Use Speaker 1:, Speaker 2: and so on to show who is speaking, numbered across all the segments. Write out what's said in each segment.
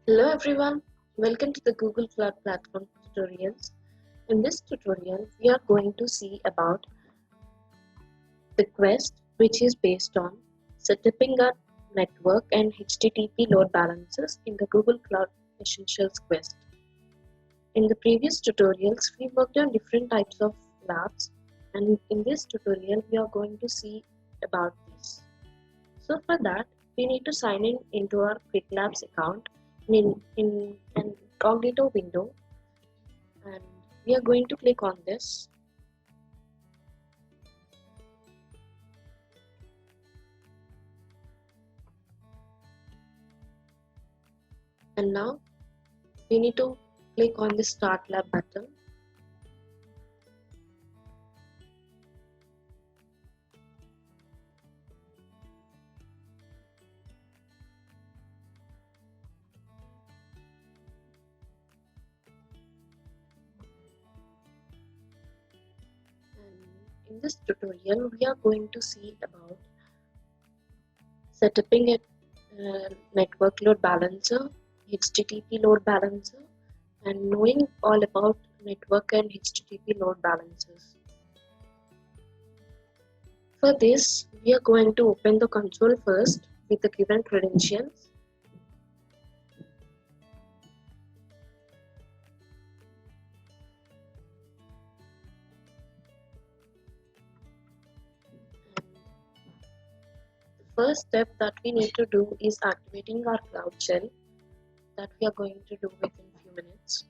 Speaker 1: Hello everyone, welcome to the Google Cloud Platform tutorials. In this tutorial, we are going to see about the quest, which is based on setting up network and HTTP load balancers in the Google Cloud Essentials quest. In the previous tutorials, we worked on different types of labs, and in this tutorial, we are going to see about this. So for that, we need to sign in into our Quick Labs account in an incognito window, and we are going to click on this. And now we need to click on the Start Lab button. In this tutorial, we are going to see about setting a network load balancer, HTTP load balancer, and knowing all about network and HTTP load balancers. For this, we are going to open the console first with the given credentials. First step that we need to do is activating our Cloud Shell that we are going to do within a few minutes.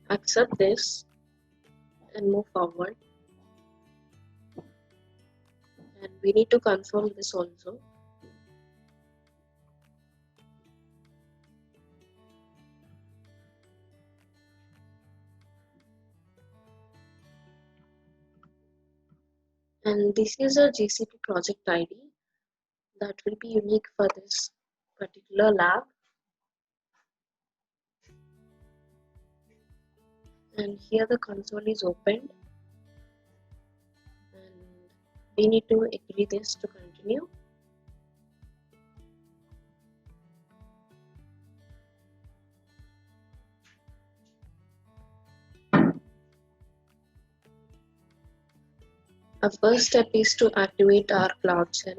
Speaker 1: Accept this and move forward. And we need to confirm this also. And this is a GCP project ID that will be unique for this particular lab. And here the console is opened. And we need to agree this to continue. Our first step is to activate our Cloud Shell.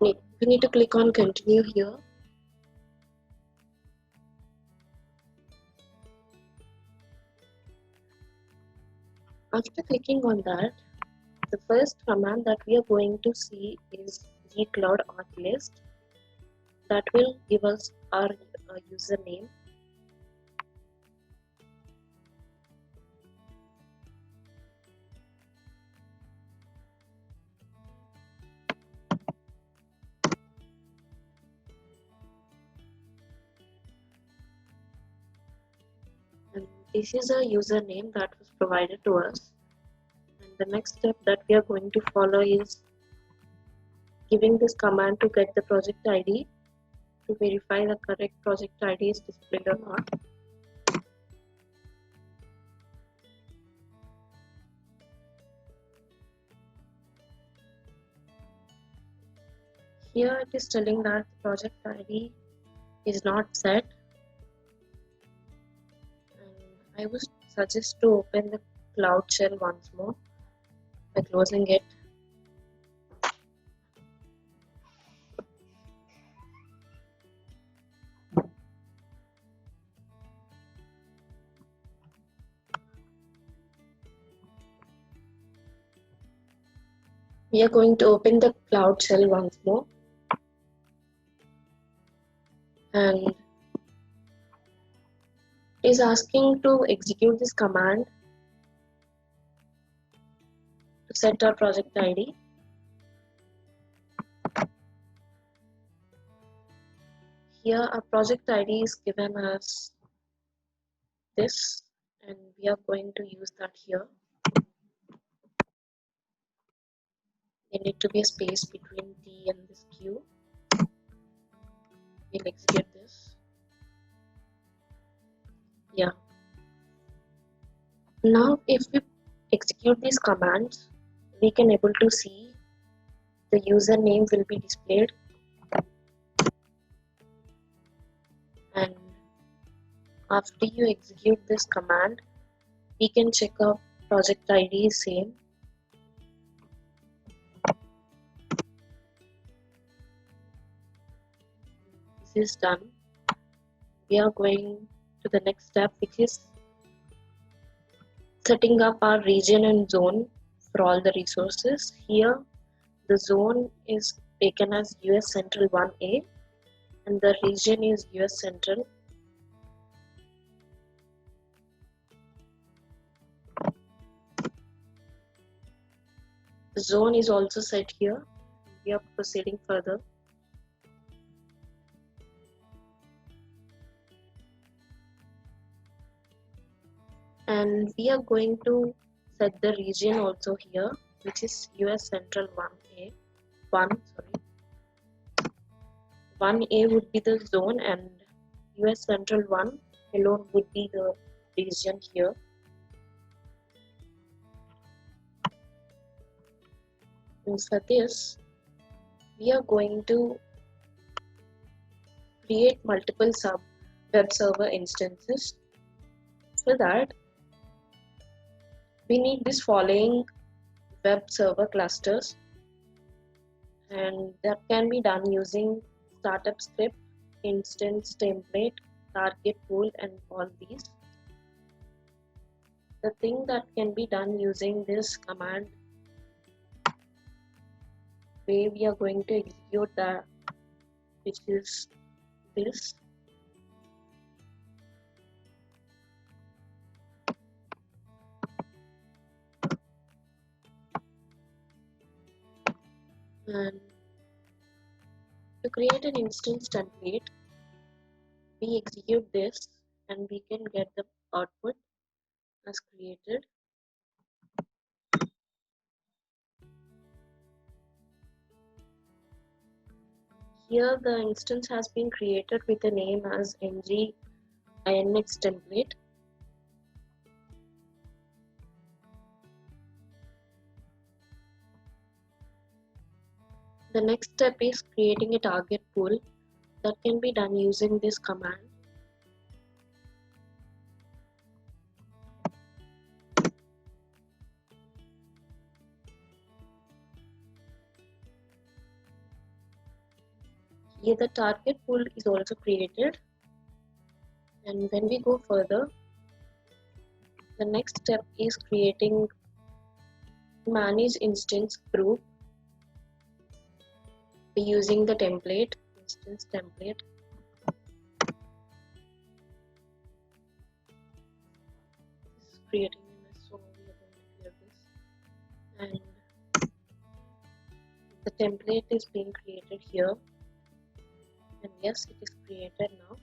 Speaker 1: We need to click on continue here. After clicking on that, the first command that we are going to see is gcloud auth-list. That will give us our username. And this is a username that was provided to us. And the next step that we are going to follow is giving this command to get the project ID to verify the correct project ID is displayed or not. Here it is telling that the project ID is not set. And I would suggest to open the Cloud Shell once more by closing it. We are going to open the Cloud Shell once more. And it is asking to execute this command to set our project ID. Here our project ID is given as this, and we are going to use that here. there need to be a space between T and this Q. We'll execute this. Yeah. Now if we execute these commands, we can able to see the username will be displayed, and after you execute this command, we can check our project ID is same. This is done. We are going to the next step, which is setting up our region and zone for all the resources. Here the zone is taken as US Central 1A and the region is US Central. The zone is also set here. We are proceeding further. And we are going to set the region also here, which is US Central 1A. 1A would be the zone and US Central 1 alone would be the region here. And for this, we are going to create multiple web server instances. For that, we need this following web server clusters, and that can be done using startup script, instance template, target pool, and all these. The thing that can be done using this command, where we are going to execute that, which is this. And to create an instance template, we execute this and we can get the output as created. Here the instance has been created with a name as ng-inx template. The next step is creating a target pool that can be done using this command. Here the target pool is also created, and when we go further, the next step is creating manage instance group by using the template, instance template. This is creating a mess, so we are going to clear this. And the template is being created here, and yes, it is created now.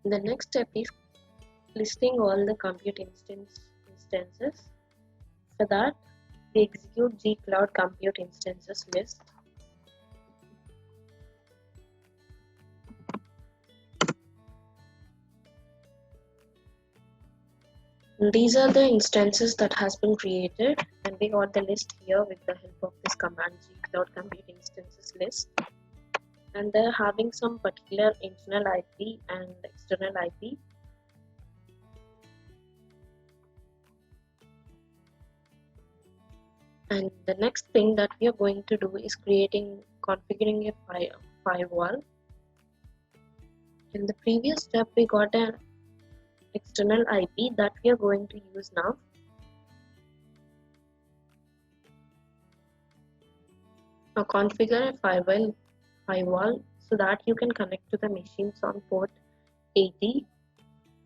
Speaker 1: The next step is listing all the compute instances. For that, we execute Cloud compute instances list. And these are the instances that has been created, and we got the list here with the help of this command Cloud compute instances list. And they're having some particular internal IP and external IP. And the next thing that we are going to do is configuring a firewall. In the previous step, we got an external IP that we are going to use now. Now configure a firewall so that you can connect to the machines on port 80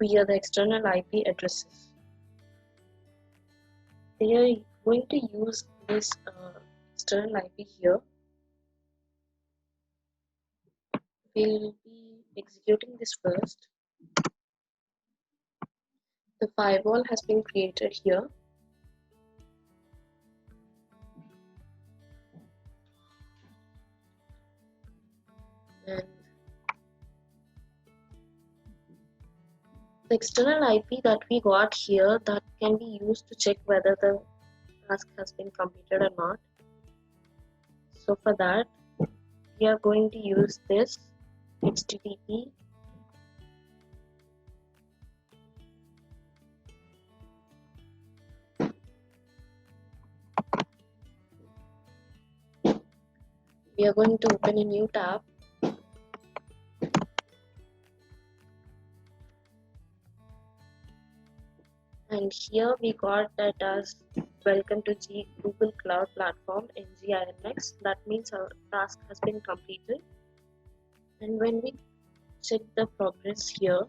Speaker 1: via the external IP addresses. We are going to use this external IP here. We'll be executing this first. The firewall has been created here. And the external IP that we got here, that can be used to check whether the task has been completed or not. So for that, we are going to use this HTTP we are going to open a new tab. And here we got that as welcome to Google Cloud Platform NGINX. That means our task has been completed. And when we check the progress here,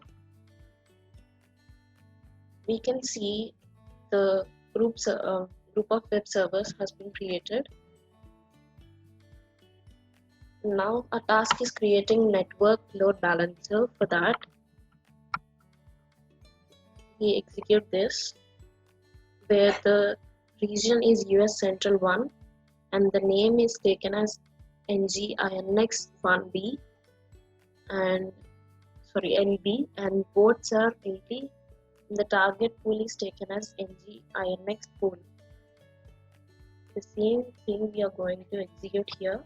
Speaker 1: we can see the group of web servers has been created. Now a task is creating network load balancer. For that, we execute this, where the region is US Central 1 and the name is taken as NGINX1B and LB, and ports are 80. The target pool is taken as NGINX pool. The same thing we are going to execute here.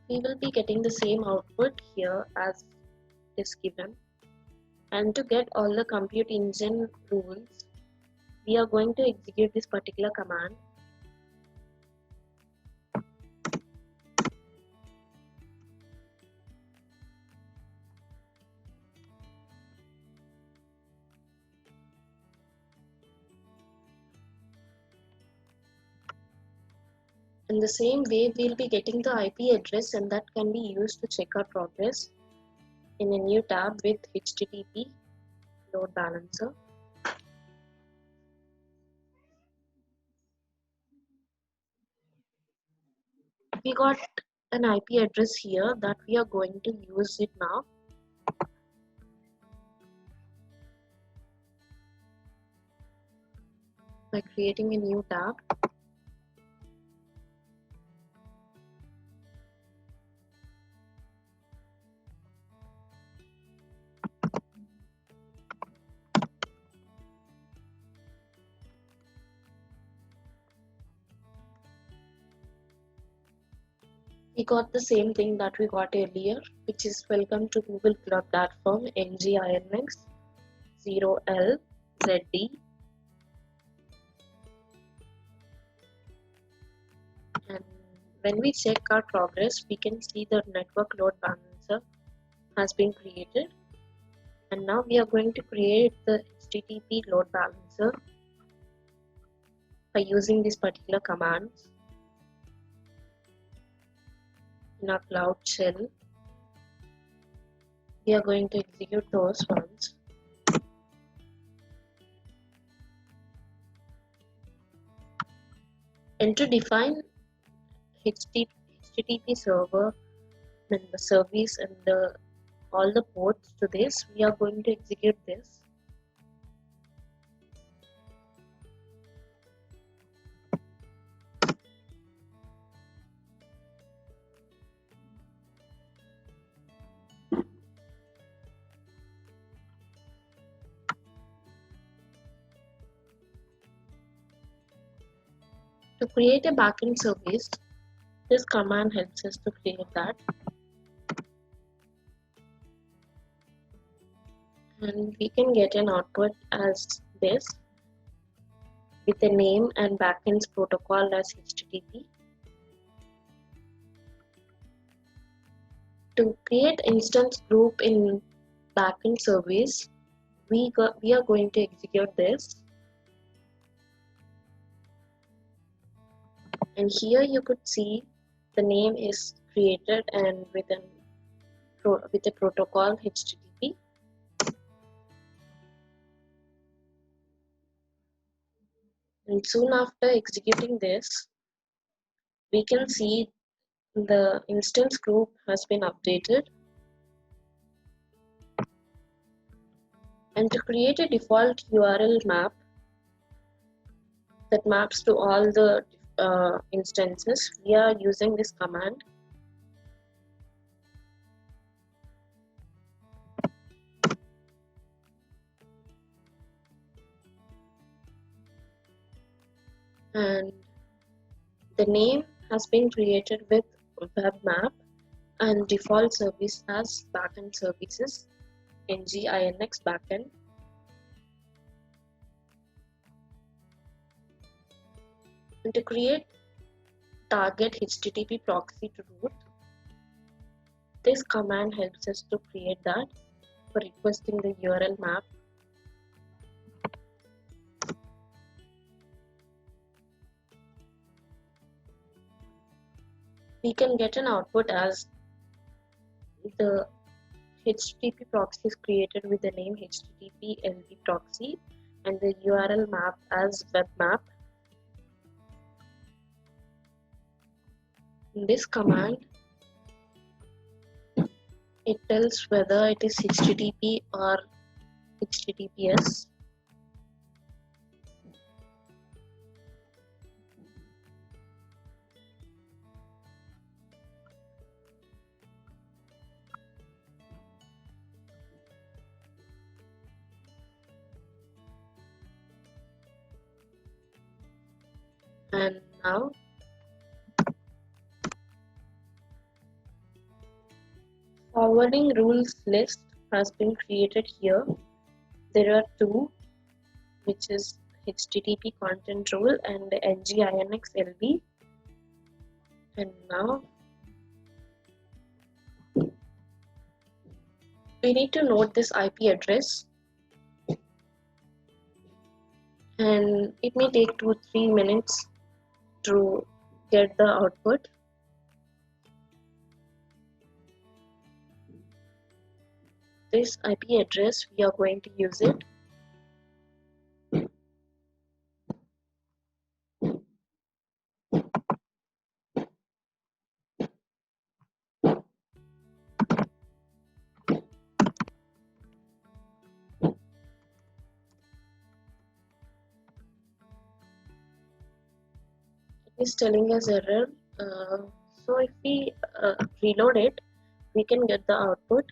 Speaker 1: We will be getting the same output here as is given. And to get all the compute engine rules, we are going to execute this particular command. In the same way, we'll be getting the IP address, and that can be used to check our progress in a new tab with HTTP load balancer. We got an IP address here that we are going to use it now. By creating a new tab. We got the same thing that we got earlier, which is welcome to Google Cloud Platform NGINX 0LZD. And when we check our progress, we can see the network load balancer has been created. And now we are going to create the HTTP load balancer by using these particular commands in our Cloud shell. We are going to execute those ones. And to define HTTP server and the service and all the ports to this, we are going to execute this. To create a backend service, this command helps us to create that. And we can get an output as this with the name and backend's protocol as HTTP. To create instance group in backend service, we are going to execute this. And here you could see the name is created and with a protocol HTTP. And soon after executing this, we can see the instance group has been updated And to create a default URL map that maps to all the instances, we are using this command. And the name has been created with web map and default service as backend services, NGINX backend. And to create target HTTP proxy to root, this command helps us to create that for requesting the URL map. We can get an output as the HTTP proxy is created with the name HTTP LB proxy and the URL map as web map. In this command, it tells whether it is HTTP or HTTPS. And now forwarding rules list has been created here. There are two, which is HTTP content rule and NGINX LB. And now we need to note this IP address, and it may take 2-3 minutes to get the output. This IP address, we are going to use it. It is telling us error. So if we reload it, we can get the output.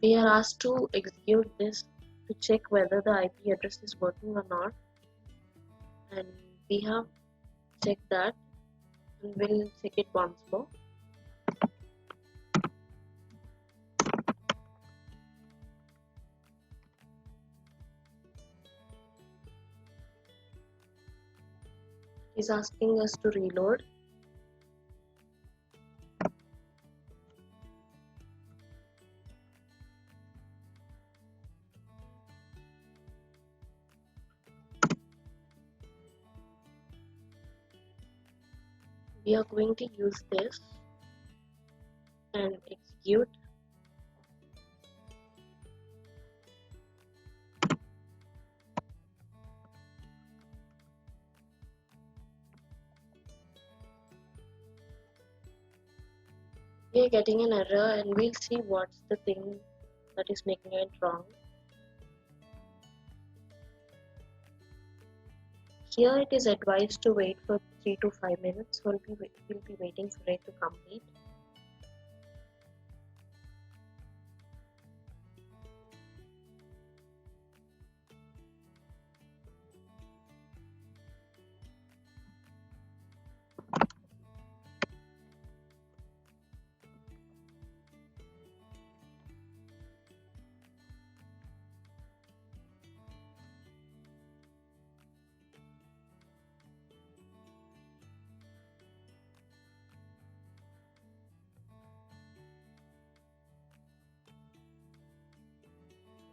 Speaker 1: We are asked to execute this to check whether the IP address is working or not, and we have checked that, and we'll check it once more. It's asking us to reload. We are going to use this and execute. We are getting an error, and we'll see what's the thing that is making it wrong. Here it is advised to wait for 3 to 5 minutes. We'll be waiting for it to complete.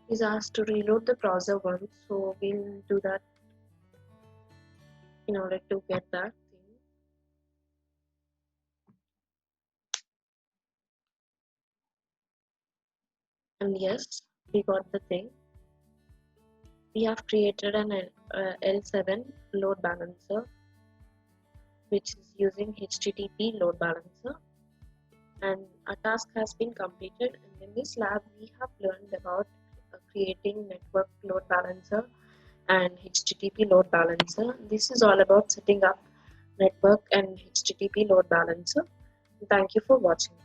Speaker 1: Is asked to reload the browser once, so we'll do that in order to get that thing. And yes, we got the thing. We have created an L7 load balancer, which is using HTTP load balancer, and a task has been completed. And in this lab we have learned about creating network load balancer and HTTP load balancer. This is all about setting up network and HTTP load balancer. Thank you for watching.